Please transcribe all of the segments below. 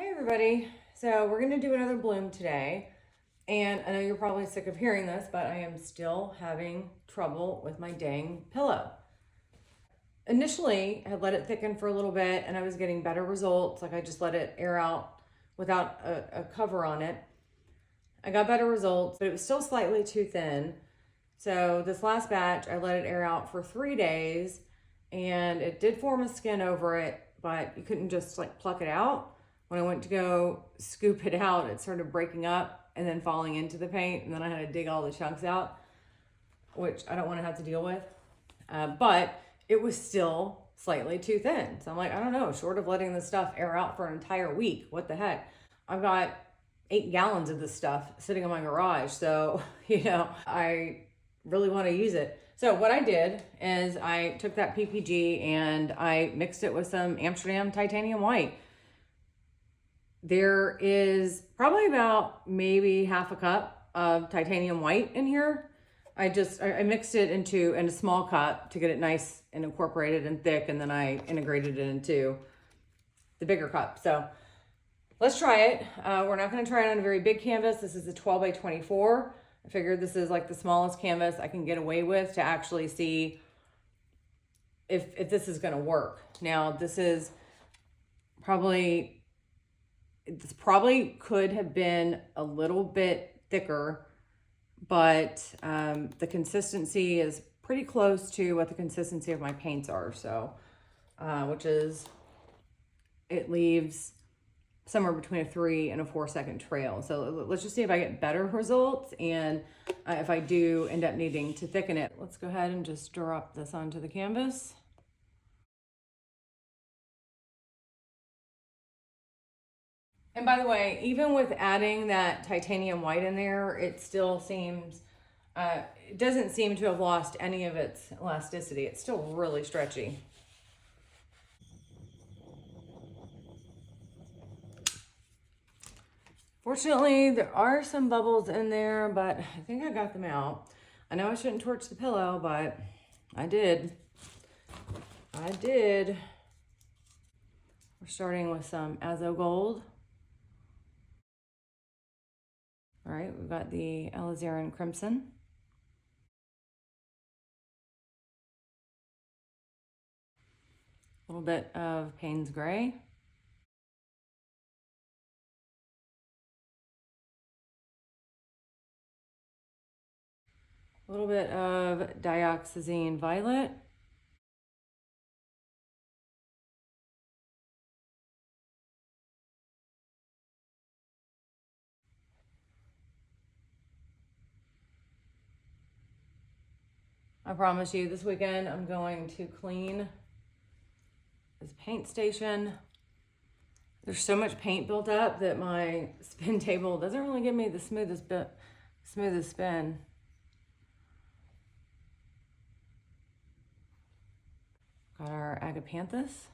Hi everybody. So we're going to do another bloom today. And I know you're probably sick of hearing this, but I am still having trouble with my dang pillow. Initially, I had let it thicken for a little bit and I was getting better results. Like I just let it air out without a cover on it. I got better results, but it was still slightly too thin. So this last batch, I let it air out for 3 days and it did form a skin over it, but you couldn't just like pluck it out. When I went to go scoop it out, it started breaking up and then falling into the paint, and then I had to dig all the chunks out, which I don't want to have to deal with. But it was still slightly too thin. So I'm like, I don't know, short of letting this stuff air out for an entire week, what the heck? I've got 8 gallons of this stuff sitting in my garage. So, I really want to use it. So what I did is I took that PPG and I mixed it with some Amsterdam titanium white. There is probably about maybe half a cup of titanium white in here. I mixed it in a small cup to get it nice and incorporated and thick, and then I integrated it into the bigger cup. So let's try it. We're not going to try it on a very big canvas. This is a 12 by 24. I figured this is like the smallest canvas I can get away with to actually see if this is going to work. Now this probably could have been a little bit thicker, but the consistency is pretty close to what the consistency of my paints are. So, it leaves somewhere between a 3 and a 4 second trail. So let's just see if I get better results and if I do end up needing to thicken it. Let's go ahead and just drop this onto the canvas. And by the way, even with adding that titanium white in there, it still seems, it doesn't seem to have lost any of its elasticity. It's still really stretchy. Fortunately, there are some bubbles in there, but I think I got them out. I know I shouldn't torch the pillow, but I did. We're starting with some Azo Gold. All right, we've got the alizarin crimson. A little bit of Paynes gray. A little bit of dioxazine violet. I promise you this weekend I'm going to clean this paint station. There's so much paint built up that my spin table doesn't really give me the smoothest spin. Got our agapanthus.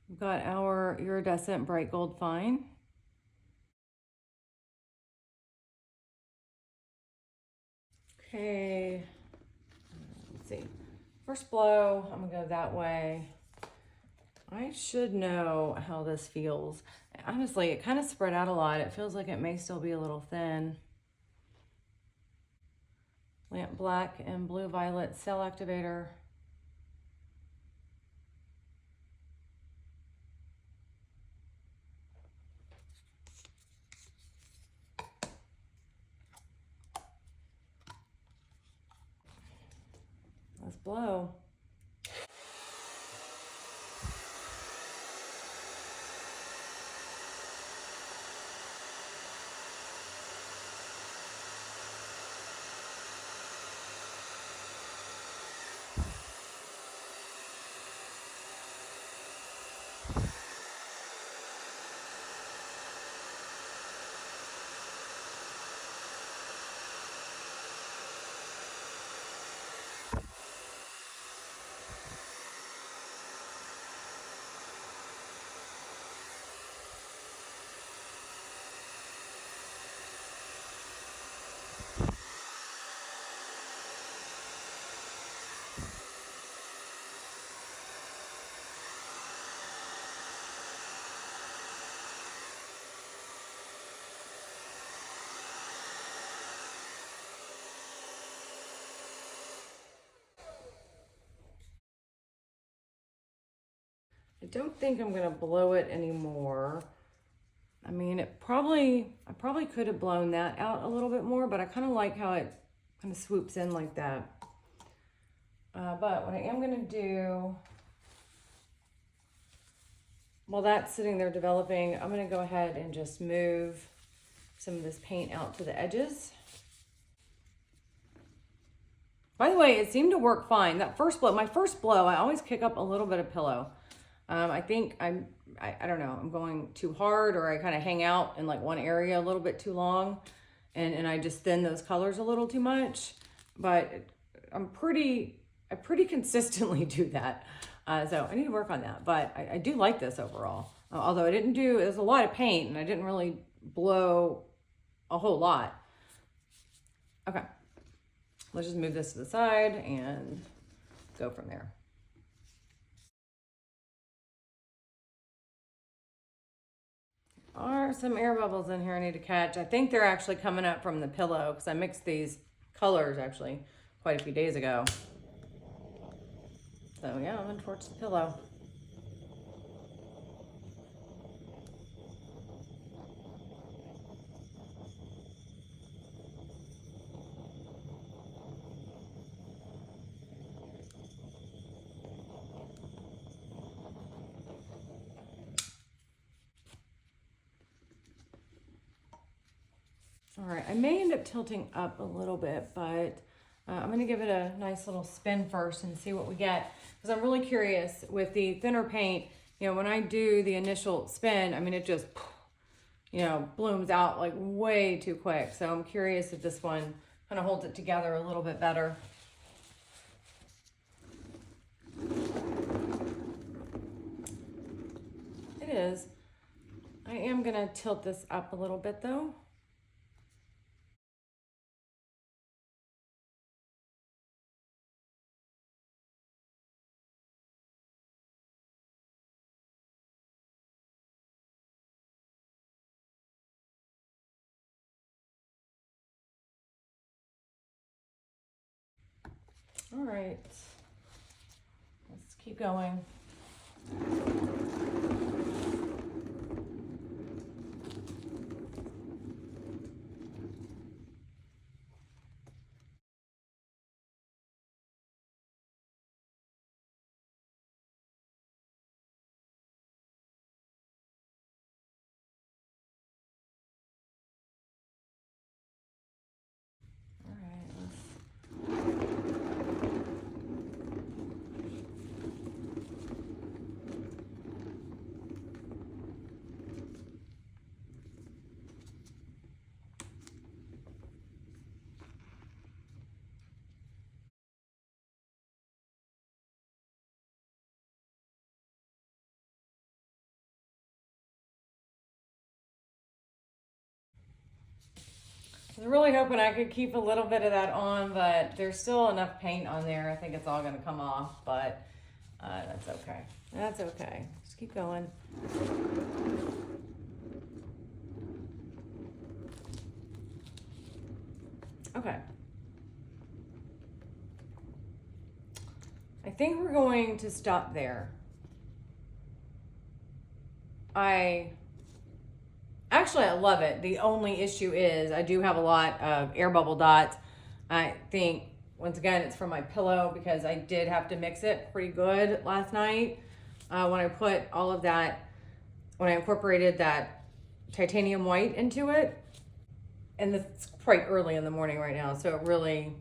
We've got our iridescent bright gold fine. Okay, let's see. First blow, I'm gonna go that way. I should know how this feels. Honestly, it kind of spread out a lot. It feels like it may still be a little thin. Lamp black and blue violet cell activator. Let's blow. I don't think I'm gonna blow it anymore. I mean, I probably could have blown that out a little bit more, but I kind of like how it kind of swoops in like that. But what I am gonna do, while that's sitting there developing, I'm gonna go ahead and just move some of this paint out to the edges. By the way, it seemed to work fine. That first blow, my first blow, I always kick up a little bit of pillow. I think I don't know, I'm going too hard, or I kind of hang out in like one area a little bit too long, and I just thin those colors a little too much. But I pretty consistently do that. So I need to work on that, but I do like this overall. Although I didn't do, there's a lot of paint and I didn't really blow a whole lot. Okay, let's just move this to the side and go from there. There are some air bubbles in here I need to catch. I think they're actually coming up from the pillow because I mixed these colors actually quite a few days ago. So yeah, I'm gonna torch the pillow. All right, I may end up tilting up a little bit, but I'm gonna give it a nice little spin first and see what we get. Because I'm really curious with the thinner paint, you know, when I do the initial spin, I mean, it just, you know, blooms out like way too quick. So I'm curious if this one kind of holds it together a little bit better. It is. I am gonna tilt this up a little bit though. All right, let's keep going. I was really hoping I could keep a little bit of that on, but there's still enough paint on there. I think it's all going to come off, but that's okay. That's okay. Just keep going. Okay. I think we're going to stop there. Actually, I love it. The only issue is I do have a lot of air bubble dots. I think, once again, it's from my pillow because I did have to mix it pretty good last night when I put all of that, when I incorporated that titanium white into it. And it's quite early in the morning right now, so it really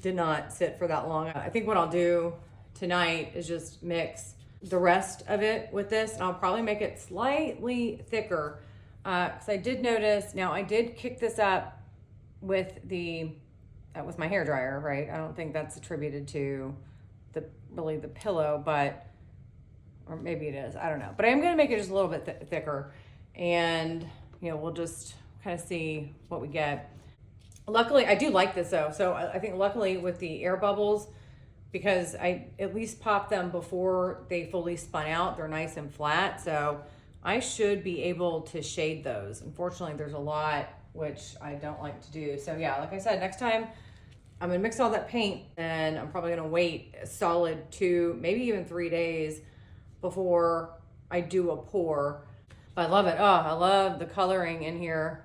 did not sit for that long. I think what I'll do tonight is just mix the rest of it with this, and I'll probably make it slightly thicker. Because I did notice, now I did kick this up with with my hair dryer, right? I don't think that's attributed to really the pillow, but, or maybe it is, I don't know. But I am gonna make it just a little bit thicker, and you know, we'll just kind of see what we get. Luckily, I do like this though. So I think luckily with the air bubbles, because I at least popped them before they fully spun out, they're nice and flat. So I should be able to shade those. Unfortunately, there's a lot, which I don't like to do. So yeah, like I said, next time I'm gonna mix all that paint, and I'm probably gonna wait a solid 2, maybe even 3 days before I do a pour. But I love it. Oh, I love the coloring in here.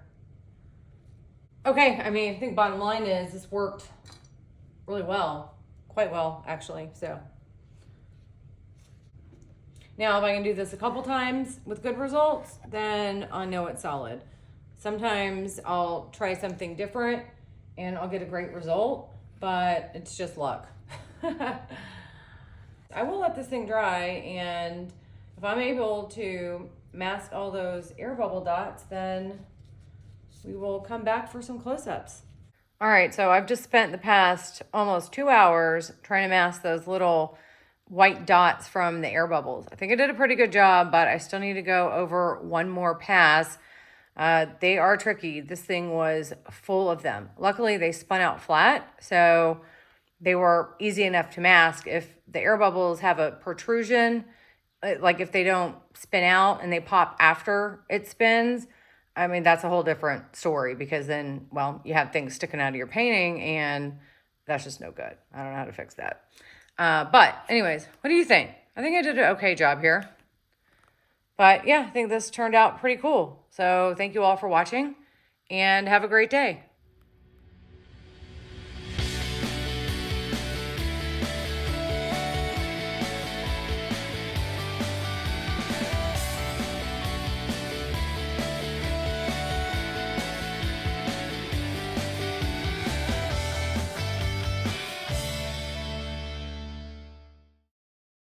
Okay, I mean, I think bottom line is this worked really well. Quite well, actually, so. Now, if I can do this a couple times with good results, then I know it's solid. Sometimes I'll try something different and I'll get a great result, but it's just luck. I will let this thing dry, and if I'm able to mask all those air bubble dots, then we will come back for some close-ups. All right, so I've just spent the past almost 2 hours trying to mask those little white dots from the air bubbles. I think I did a pretty good job, but I still need to go over one more pass. They are tricky. This thing was full of them. Luckily, they spun out flat, so they were easy enough to mask. If the air bubbles have a protrusion, like if they don't spin out and they pop after it spins, I mean, that's a whole different story, because then, well, you have things sticking out of your painting and that's just no good. I don't know how to fix that. But anyways, what do you think? I think I did an okay job here. But yeah, I think this turned out pretty cool. So thank you all for watching and have a great day.